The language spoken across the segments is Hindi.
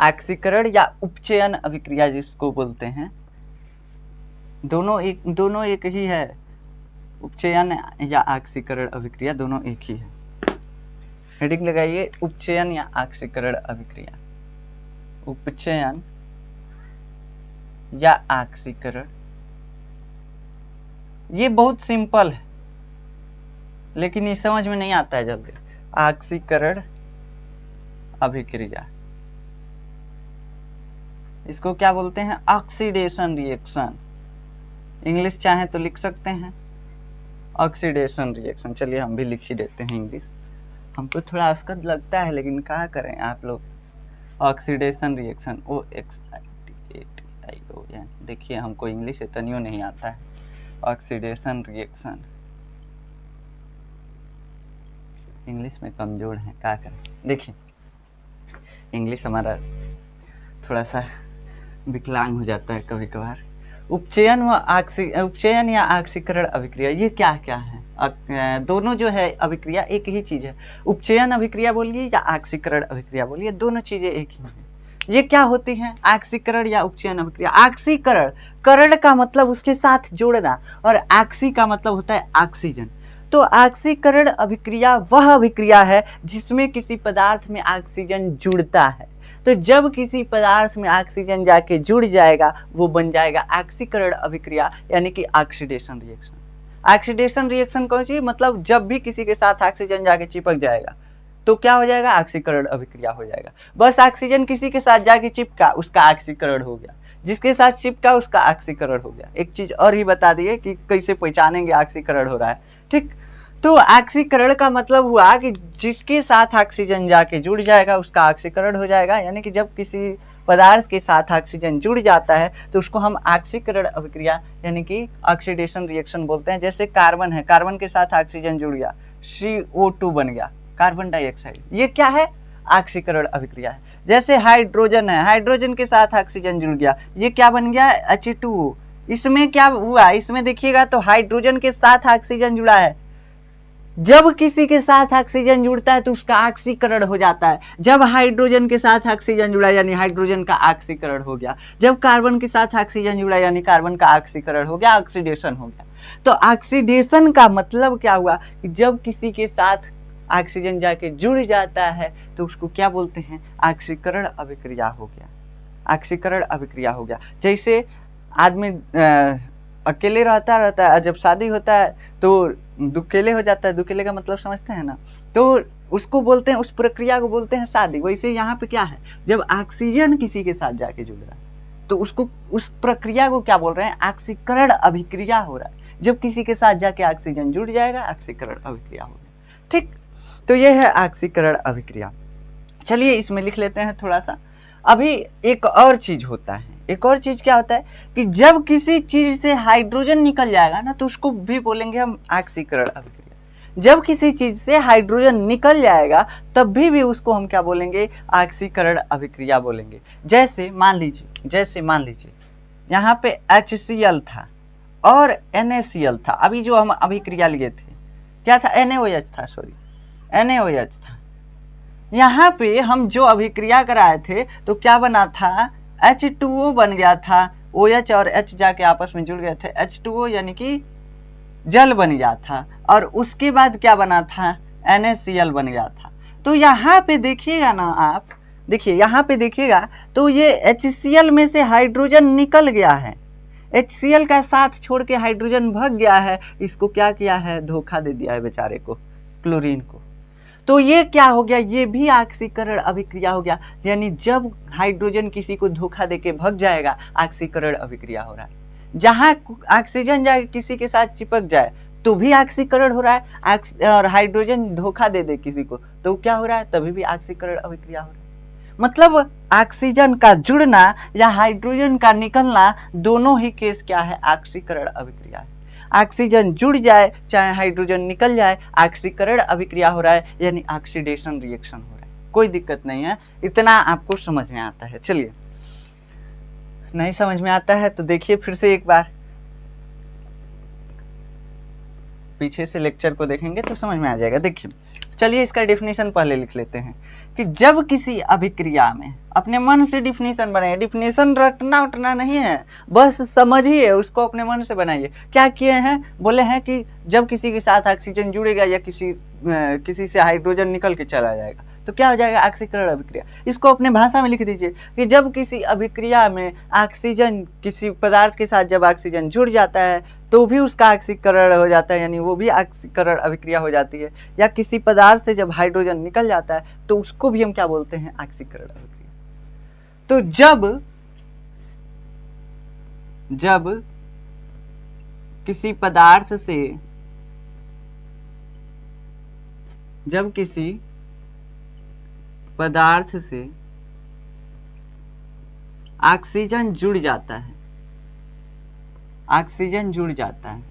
ऑक्सीकरण या उपचयन अभिक्रिया जिसको बोलते हैं, दोनों एक ही है। उपचयन या ऑक्सीकरण अभिक्रिया दोनों एक ही है। हेडिंग लगाइए, उपचयन या ऑक्सीकरण अभिक्रिया। उपचयन या ऑक्सीकरण, ये बहुत सिंपल है लेकिन ये समझ में नहीं आता है जल्दी। ऑक्सीकरण अभिक्रिया, इसको क्या बोलते हैं? Oxidation reaction. इंग्लिश चाहे तो लिख सकते हैं ऑक्सीडेशन रिएक्शन। चलिए हम भी लिख ही देते हैं इंग्लिश, हमको थोड़ा असकत लगता है लेकिन क्या करें आप लोग। Oxidation reaction, OXIDATION। देखिए हमको इंग्लिश इतनियों नहीं आता है। ऑक्सीडेशन रिएक्शन, इंग्लिश में कमजोर है, क्या करें। देखिए इंग्लिश हमारा थोड़ा सा विकलांग हो जाता है कभी कभार। उपचयन या ऑक्सीकरण अभिक्रिया, ये क्या क्या है? दोनों जो है अभिक्रिया एक ही चीज है। उपचयन अभिक्रिया बोलिए या ऑक्सीकरण अभिक्रिया बोलिए, दोनों चीजें एक ही हैं। ये क्या होती हैं? ऑक्सीकरण या उपचयन अभिक्रिया। ऑक्सीकरण, करण का मतलब उसके साथ जोड़ना, और ऑक्सी का मतलब होता है ऑक्सीजन। तो ऑक्सीकरण अभिक्रिया वह अभिक्रिया है जिसमें किसी पदार्थ में ऑक्सीजन जुड़ता है। तो जब किसी पदार्थ में ऑक्सीजन जाके जुड़ जाएगा वो बन जाएगा ऑक्सीकरण अभिक्रिया, यानी कि ऑक्सीडेशन रिएक्शन। ऑक्सीडेशन रिएक्शन कौन सी? मतलब जब भी किसी के साथ ऑक्सीजन जाके चिपक जाएगा तो क्या हो जाएगा? ऑक्सीकरण अभिक्रिया हो जाएगा। बस ऑक्सीजन किसी के साथ जाके चिपका, उसका ऑक्सीकरण हो गया। जिसके साथ चिपका उसका ऑक्सीकरण हो गया। एक चीज और ही बता दिए कि कैसे पहचानेंगे ऑक्सीकरण हो रहा है, ठीक। तो ऑक्सीकरण का मतलब हुआ कि जिसके साथ ऑक्सीजन जाके जुड़ जाएगा उसका ऑक्सीकरण हो जाएगा। यानी कि जब किसी पदार्थ के साथ ऑक्सीजन जुड़ जाता है तो उसको हम ऑक्सीकरण अभिक्रिया यानी कि ऑक्सीडेशन रिएक्शन बोलते हैं। जैसे कार्बन है, कार्बन के साथ ऑक्सीजन जुड़ गया, CO2 बन गया, कार्बन डाइऑक्साइड। ये क्या है? ऑक्सीकरण अभिक्रिया है। जैसे हाइड्रोजन है, हाइड्रोजन के साथ ऑक्सीजन जुड़ गया, ये क्या बन गया? H2O। इसमें क्या हुआ? इसमें देखिएगा तो हाइड्रोजन के साथ ऑक्सीजन जुड़ा है। जब किसी के साथ ऑक्सीजन जुड़ता है तो उसका ऑक्सीकरण हो जाता है। जब हाइड्रोजन के साथ ऑक्सीजन जुड़ा यानी हाइड्रोजन का ऑक्सीकरण हो गया। जब कार्बन के साथ ऑक्सीजन जुड़ा यानी कार्बन का ऑक्सीकरण हो गया, ऑक्सीडेशन हो गया। तो ऑक्सीडेशन का मतलब क्या हुआ कि जब किसी के साथ ऑक्सीजन जाके जुड़ जाता है तो उसको क्या बोलते हैं? ऑक्सीकरण अभिक्रिया हो गया। ऑक्सीकरण अभिक्रिया हो गया। जैसे आदमी अकेले रहता है, जब शादी होता है तो दुकेले हो जाता है। दुकेले का मतलब समझते हैं ना? तो उसको बोलते हैं, उस प्रक्रिया को बोलते हैं शादी। वैसे यहाँ पे क्या है? जब ऑक्सीजन किसी के साथ जाके जुड़ रहा है तो उसको, उस प्रक्रिया को क्या बोल रहे हैं? ऑक्सीकरण अभिक्रिया हो रहा है। जब किसी के साथ जाके ऑक्सीजन जुड़ जाएगा ऑक्सीकरण अभिक्रिया हो गया, ठीक। तो ये है ऑक्सीकरण अभिक्रिया। चलिए इसमें लिख लेते हैं थोड़ा सा। अभी एक और चीज होता है। एक और चीज क्या होता है कि जब किसी चीज से हाइड्रोजन निकल जाएगा ना तो उसको भी बोलेंगे हम ऑक्सीकरण अभिक्रिया। जब किसी चीज से हाइड्रोजन निकल जाएगा तब भी उसको हम क्या बोलेंगे? ऑक्सीकरण अभिक्रिया बोलेंगे। जैसे मान लीजिए यहाँ पे HCl था और NaCl था। अभी जो हम अभिक्रिया लिए थे क्या था? NaOH था, सॉरी NaOH था। यहाँ पे हम जो अभिक्रिया कराए थे तो क्या बना था? H2O बन गया था। OH और H जाके आपस में जुड़ गए थे, H2O यानी कि जल बन गया था। और उसके बाद क्या बना था? NaCl बन गया था। तो यहाँ पे देखिएगा ना आप, देखिए यहाँ पे देखिएगा तो ये HCl में से हाइड्रोजन निकल गया है। HCl का साथ छोड़ के हाइड्रोजन भाग गया है। इसको क्या किया है? धोखा दे दिया है बेचारे को, क्लोरीन को। तो ये क्या हो गया? ये भी ऑक्सीकरण अभिक्रिया हो गया। यानी जब हाइड्रोजन किसी को धोखा देके भाग जाएगा ऑक्सीकरण अभिक्रिया हो रहा है। जहां ऑक्सीजन जाके किसी के साथ चिपक जाए तो भी ऑक्सीकरण हो रहा है, और हाइड्रोजन धोखा दे दे किसी को तो क्या हो रहा है? तभी भी ऑक्सीकरण अभिक्रिया हो रहा है। मतलब ऑक्सीजन का जुड़ना या हाइड्रोजन का निकलना, दोनों ही केस क्या है? ऑक्सीकरण अभिक्रिया है। ऑक्सीजन जुड़ जाए चाहे हाइड्रोजन निकल जाए, ऑक्सीकरण अभिक्रिया हो रहा है, यानी ऑक्सीडेशन रिएक्शन हो रहा है। कोई दिक्कत नहीं है, इतना आपको समझ में आता है। चलिए, नहीं समझ में आता है तो देखिए फिर से एक बार, पीछे से लेक्चर को देखेंगे तो समझ में आ जाएगा। देखिए चलिए इसका डिफिनेशन पहले लिख लेते हैं कि जब किसी अभिक्रिया में, अपने मन से डिफिनेशन बनाइए, डिफिनेशन रटना उटना नहीं है, बस समझिए, उसको अपने मन से बनाइए। क्या किए हैं, बोले हैं कि जब किसी के साथ ऑक्सीजन जुड़ेगा या किसी से हाइड्रोजन निकल के चला जाएगा तो क्या हो जाएगा, ऑक्सीकरण अभिक्रिया। इसको अपने भाषा में लिख दीजिए कि जब किसी अभिक्रिया में ऑक्सीजन, किसी पदार्थ के साथ जब ऑक्सीजन जुड़ जाता है तो भी उसका ऑक्सीकरण हो जाता है, यानी वो भी ऑक्सीकरण अभिक्रिया हो जाती है। या किसी पदार्थ से जब हाइड्रोजन निकल जाता है तो उसको भी हम क्या बोलते हैं, ऑक्सीकरण अभिक्रिया। तो जब किसी पदार्थ से, जब किसी पदार्थ से ऑक्सीजन जुड़ जाता है, ऑक्सीजन जुड़ जाता है,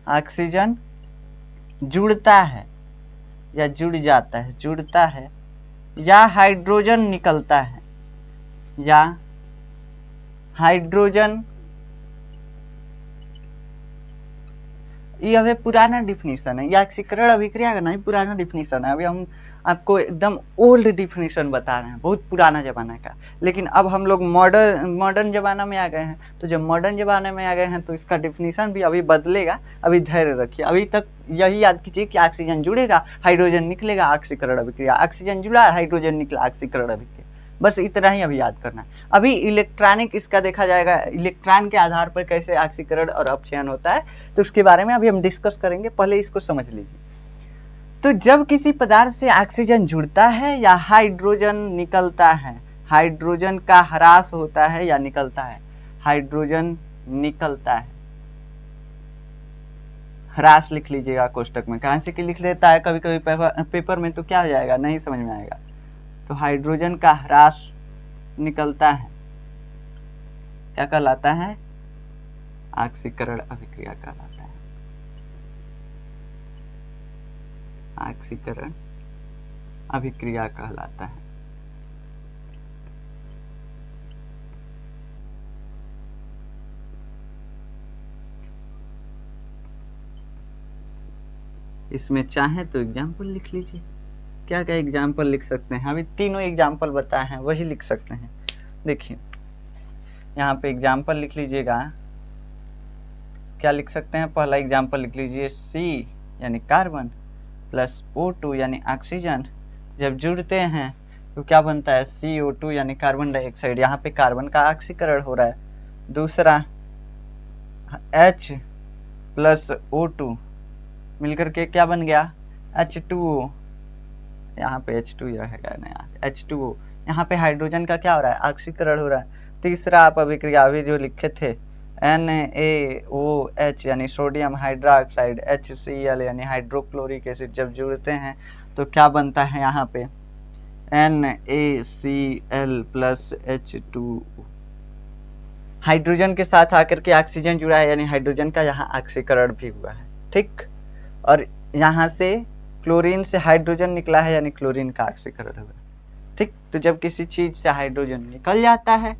ऑक्सीजन जुड़ता है या जुड़ जाता है, जुड़ता है या हाइड्रोजन निकलता है, या हाइड्रोजन, ये अभी पुराना डिफिनीशन है, या ऑक्सीकरण अभिक्रिया का नहीं, पुराना डिफिनीशन है। अभी हम आपको एकदम ओल्ड डिफिनीशन बता रहे हैं, बहुत पुराना जमाना का। लेकिन अब हम लोग मॉडर्न जमाना में आ गए हैं, तो जब मॉडर्न जमाने में आ गए हैं तो इसका डिफिनीशन भी अभी बदलेगा। अभी धैर्य रखिए, अभी तक यही याद कीजिए कि ऑक्सीजन जुड़ेगा, हाइड्रोजन निकलेगा, ऑक्सीकरण अभिक्रिया, ऑक्सीजन जुड़ा, हाइड्रोजन निकला, ऑक्सीकरण अभिक्रिया। बस इतना ही अभी याद करना है। अभी इलेक्ट्रॉनिक इसका देखा जाएगा, इलेक्ट्रॉन के आधार पर कैसे ऑक्सीकरण और अपचयन होता है, तो उसके बारे में अभी हम डिस्कस करेंगे, पहले इसको समझ लीजिए। तो जब किसी पदार्थ से ऑक्सीजन जुड़ता है या हाइड्रोजन निकलता है, हाइड्रोजन का ह्रास होता है या निकलता है, हाइड्रोजन निकलता है, ह्रास लिख लीजिएगा कोष्टक में, कहां से कि लिख लेता है कभी कभी पेपर में, तो क्या हो जाएगा, नहीं समझ में आएगा। तो हाइड्रोजन का ह्रास निकलता है, क्या कहलाता है, ऑक्सीकरण अभिक्रिया कहलाता है, ऑक्सीकरण अभिक्रिया कहलाता है। इसमें चाहे तो एग्जाम्पल लिख लीजिए, क्या क्या एग्जाम्पल लिख सकते हैं, अभी तीनों एग्जाम्पल बताए हैं वही लिख सकते हैं। देखिए यहाँ पे एग्जाम्पल लिख लीजिएगा, क्या लिख सकते हैं, पहला एग्जाम्पल लिख लीजिए, C यानी कार्बन प्लस O2 यानी ऑक्सीजन जब जुड़ते हैं तो क्या बनता है, CO2 यानी कार्बन डाइऑक्साइड, यहाँ पे कार्बन का ऑक्सीकरण हो रहा है। दूसरा H प्लस O2 मिलकर के क्या बन गया, H2O, यहाँ पे H2 रहेगा ना, H2O, यहाँ पे हाइड्रोजन का क्या हो रहा है, ऑक्सीकरण हो रहा है। तीसरा आप अभिक्रिया अभी जो लिखे थे, NaOH यानी सोडियम हाइड्रोक्साइड, HCl यानी हाइड्रोक्लोरिक एसिड जब जुड़ते हैं तो क्या बनता है, यहाँ पे NaCl प्लस H2O, हाइड्रोजन के साथ आकर के ऑक्सीजन जुड़ा है, यानी हाइड्रोजन का यहाँ ऑक्सीकरण भी हुआ है, ठीक। और यहाँ से क्लोरीन से हाइड्रोजन निकला है, यानी क्लोरीन का ऑक्सीकरण हुआ, ठीक। तो जब किसी चीज से हाइड्रोजन निकल जाता है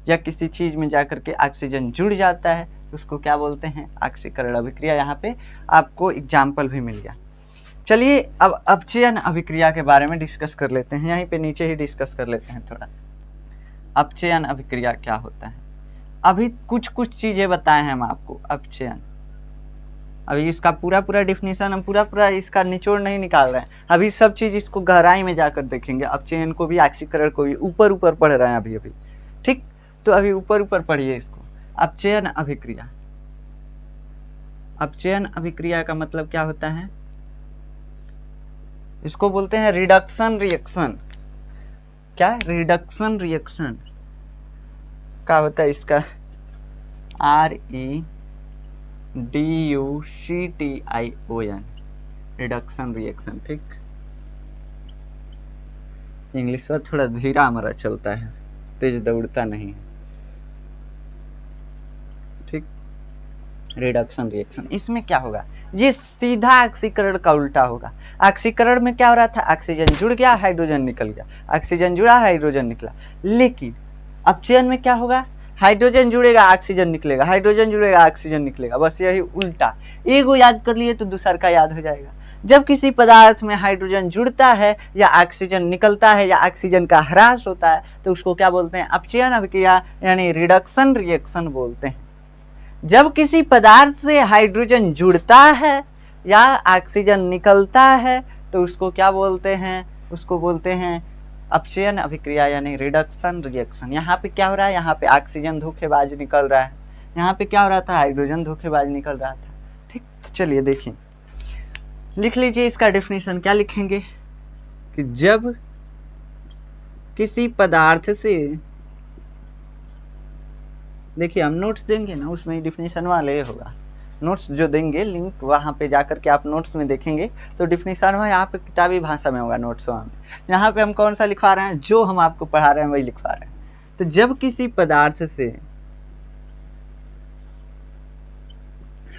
या किसी चीज में जाकर के ऑक्सीजन जुड़ जाता है तो उसको क्या बोलते हैं, ऑक्सीकरण अभिक्रिया। यहाँ पे आपको एग्जाम्पल भी मिल गया। चलिए अब अपचयन अभिक्रिया के बारे में डिस्कस कर लेते हैं, यहीं पे नीचे ही डिस्कस कर लेते हैं थोड़ा। अपचयन अभिक्रिया क्या होता है, अभी कुछ चीजें बताए हैं हम आपको। अपचयन, अभी इसका पूरा डिफिनीशन हम पूरा इसका निचोड़ नहीं निकाल रहे हैं, अभी सब चीज इसको गहराई में जाकर देखेंगे। अपचयन को भी ऑक्सीकरण को भी ऊपर पढ़ रहे हैं अभी, ठीक। तो अभी ऊपर पढ़िए इसको। अपचयन अभिक्रिया, अपचयन अभिक्रिया का मतलब क्या होता है, इसको बोलते हैं रिडक्शन रिएक्शन। क्या, रिडक्शन रिएक्शन क्या होता है इसका, REDUCTION, रिडक्शन रिएक्शन, ठीक। इंग्लिश में थोड़ा धीरा हमारा चलता है, तेज दौड़ता नहीं है, ठीक। रिडक्शन रिएक्शन, इसमें क्या होगा, ये सीधा ऑक्सीकरण का उल्टा होगा। ऑक्सीकरण में क्या हो रहा था, ऑक्सीजन जुड़ गया, हाइड्रोजन निकल गया, ऑक्सीजन जुड़ा, हाइड्रोजन निकला। लेकिन अपचयन में क्या होगा, हाइड्रोजन जुड़ेगा ऑक्सीजन निकलेगा, हाइड्रोजन जुड़ेगा ऑक्सीजन निकलेगा, बस यही उल्टा। एक को याद कर लिए तो दूसर का याद हो जाएगा। जब किसी पदार्थ में हाइड्रोजन जुड़ता है या ऑक्सीजन निकलता है या ऑक्सीजन का ह्रास होता है तो उसको क्या बोलते हैं? अपचयन अभिक्रिया यानी रिडक्शन रिएक्शन बोलते हैं। जब किसी पदार्थ से हाइड्रोजन जुड़ता है या ऑक्सीजन निकलता है तो उसको क्या बोलते हैं? उसको बोलते हैं अपचयन अभिक्रिया यानी रिडक्शन रिएक्शन। यहाँ पे क्या हो रहा है? यहाँ पे ऑक्सीजन धोखेबाज निकल रहा है, यहाँ पे क्या हो रहा था? हाइड्रोजन धोखेबाज निकल रहा था। ठीक, तो चलिए देखिए, लिख लीजिए इसका डेफिनेशन। क्या लिखेंगे कि जब किसी पदार्थ से, देखिए हम नोट्स देंगे ना उसमें डेफिनेशन वाले होगा, नोट्स जो देंगे लिंक वहाँ पे जाकर के आप नोट्स में देखेंगे तो डेफिनेशन में यहाँ पे किताबी भाषा में होगा नोट्स वहाँ में। यहाँ पे हम कौन सा लिखवा रहे हैं? जो हम आपको पढ़ा रहे हैं वही लिखवा रहे हैं। तो जब किसी पदार्थ से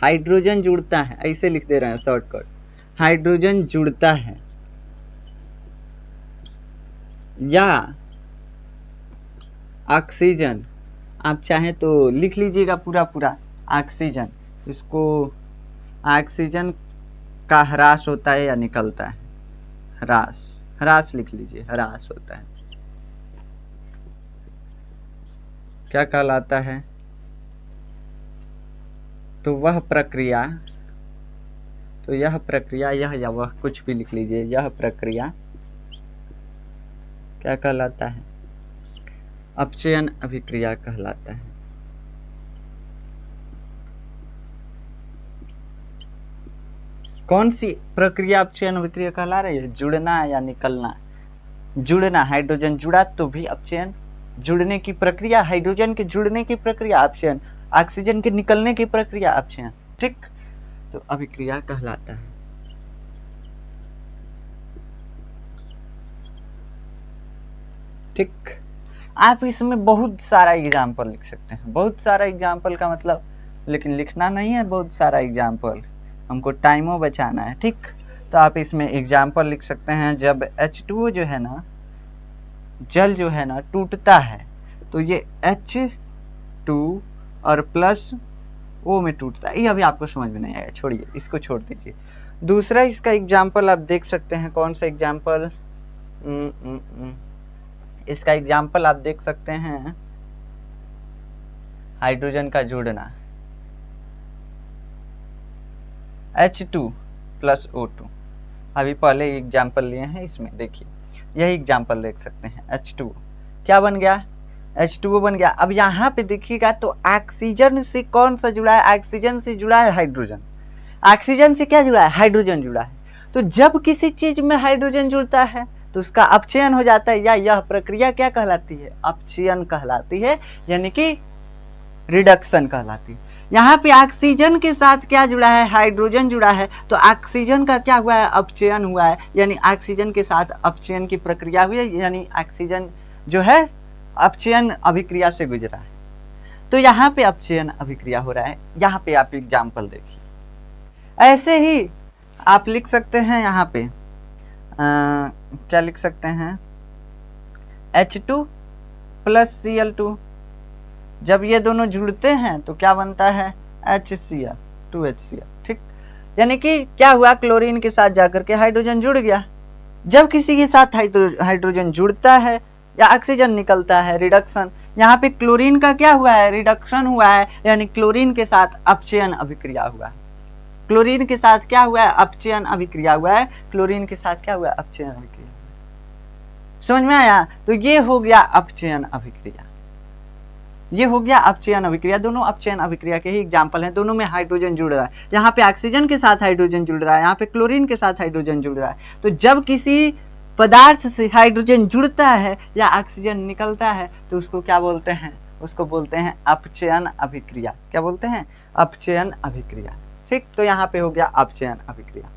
हाइड्रोजन जुड़ता है, ऐसे लिख दे रहे हैं शॉर्टकट, हाइड्रोजन जुड़ता है या ऑक्सीजन, आप चाहें तो लिख लीजिएगा पूरा पूरा ऑक्सीजन, इसको ऑक्सीजन का ह्रास होता है या निकलता है, ह्रास, ह्रास लिख लीजिए, ह्रास होता है, क्या कहलाता है? तो वह प्रक्रिया, तो यह प्रक्रिया, यह या वह कुछ भी लिख लीजिए, यह प्रक्रिया क्या कहलाता है? अपचयन अभिक्रिया कहलाता है। कौन सी प्रक्रिया अपचयन अभिक्रिया कहला रही है? जुड़ना या निकलना। जुड़ना, हाइड्रोजन जुड़ा तो भी अपचयन, जुड़ने की प्रक्रिया, हाइड्रोजन के जुड़ने की प्रक्रिया अपचयन, ऑक्सीजन के निकलने की प्रक्रिया अपचयन। ठीक, तो अभिक्रिया कहलाता है। ठीक, आप इसमें बहुत सारा एग्जाम्पल लिख सकते हैं, बहुत सारा एग्जाम्पल का मतलब, लेकिन लिखना नहीं है बहुत सारा एग्जाम्पल, हमको टाइमो बचाना है। ठीक, तो आप इसमें एग्जाम्पल लिख सकते हैं। जब H2O जो है ना, जल जो है ना टूटता है तो ये H2 और प्लस O में टूटता है। ये अभी आपको समझ में नहीं आएगा, छोड़िए, इसको छोड़ दीजिए। दूसरा इसका एग्जाम्पल आप देख सकते हैं, कौन सा एग्जाम्पल? इसका एग्जाम्पल आप देख सकते हैं, हाइड्रोजन का जुड़ना, H2 प्लस O2। अभी पहले एग्जाम्पल लिए हैं, इसमें देखिए यही एग्जाम्पल देख सकते हैं। H2 क्या बन गया? H2O बन गया। अब यहाँ पे देखिएगा तो ऑक्सीजन से कौन सा जुड़ा है? ऑक्सीजन से जुड़ा है हाइड्रोजन। ऑक्सीजन से क्या जुड़ा है? हाइड्रोजन जुड़ा है। तो जब किसी चीज में हाइड्रोजन जुड़ता है तो उसका अपचयन हो जाता है, या यह प्रक्रिया क्या कहलाती है? अपचयन कहलाती है, यानी कि रिडक्शन कहलाती है। यहाँ पे ऑक्सीजन के साथ क्या जुड़ा है? हाइड्रोजन जुड़ा है, तो ऑक्सीजन का क्या हुआ है? अपचयन हुआ है, यानी ऑक्सीजन के साथ अपचयन की प्रक्रिया हुई है, यानी ऑक्सीजन जो है अपचयन अभिक्रिया से गुजरा है। तो यहाँ पे अपचयन अभिक्रिया हो रहा है। यहाँ पे आप एग्जाम्पल देखिए। ऐसे ही आप लिख सकते हैं, यहाँ पे क्या लिख सकते हैं? H2 प्लस Cl2, जब ये दोनों जुड़ते हैं तो क्या बनता है? HCl, 2HCl। ठीक, यानी कि क्या हुआ? क्लोरीन के साथ जाकर के हाइड्रोजन जुड़ गया। जब किसी के साथ हाइड्रोजन जुड़ता है या ऑक्सीजन निकलता है, रिडक्शन। यहाँ पे क्लोरीन का क्या हुआ है? रिडक्शन हुआ है, यानी क्लोरीन के साथ अपचयन अभिक्रिया हुआ है। क्लोरीन के साथ क्या हुआ है? अपचयन अभिक्रिया हुआ है। क्लोरीन के साथ क्या हुआ है? अपचयन अभिक्रिया। समझ में आया? तो ये हो गया अपचयन अभिक्रिया, ये हो गया अपचयन अभिक्रिया। दोनों अपचयन अभिक्रिया के ही एग्जाम्पल हैं, दोनों में हाइड्रोजन जुड़ रहा है। यहाँ पे ऑक्सीजन के साथ हाइड्रोजन जुड़ रहा है, यहाँ पे क्लोरीन के साथ हाइड्रोजन जुड़ रहा है। तो जब किसी पदार्थ से हाइड्रोजन जुड़ता है या ऑक्सीजन निकलता है तो उसको क्या बोलते हैं? उसको बोलते हैं अपचयन अभिक्रिया। क्या बोलते हैं? अपचयन अभिक्रिया। ठीक, तो यहाँ पे हो गया अपचयन अभिक्रिया।